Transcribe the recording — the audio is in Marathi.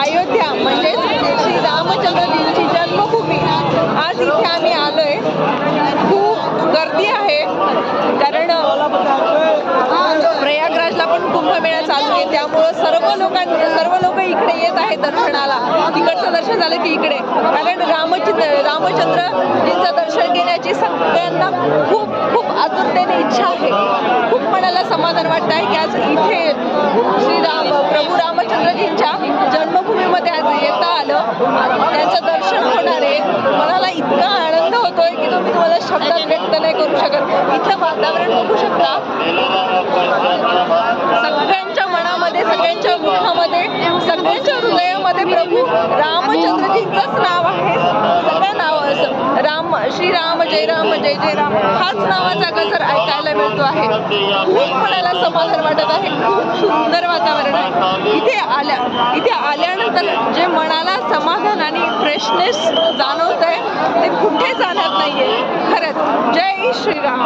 अयोध्या म्हणजे श्री रामचंद्रजींची जन्मभूमी आज इथे आम्ही आलोय। खूप गर्दी आहे कारण प्रयागराजला पण कुंभमेळा चालू आहे, त्यामुळे सर्व लोक इकडे येत आहेत दर्शनाला। तिकडचं दर्शन झालं की इकडे, कारण रामचंद्रजींचं दर्शन घेण्याची सगळ्यांना खूप खूप आतुरतेने इच्छा आहे। खूप मनाला समाधान वाटत आहे की आज इथे प्रभू रामचंद्रजींच्या जन्मभूमीमध्ये आज येता आलं, त्यांचं दर्शन होणार आहे। मनाला इतका आनंद होतोय की तो मी तुम्हाला शब्दात व्यक्त नाही करू शकत। इथलं वातावरण बघू शकता, सगळ्यांच्या मनामध्ये, सगळ्यांच्या मुखामध्ये, सगळ्यांच्या हृदयामध्ये प्रभू रामचंद्रजींचंच नाव आहे। सगळ्या नाव श्रीराम जय राम जय जय राम हाच नावाचा गजर ऐकायला मिळतो आहे। खूप मनाला समाधान वाटत आहे, खूप सुंदर वातावरण आहे। इथे आल्यानंतर जे मनाला समाधान आणि फ्रेशनेस जाणवत आहे ते कुठे जाणवत नाहीये। खरंच जय श्रीराम।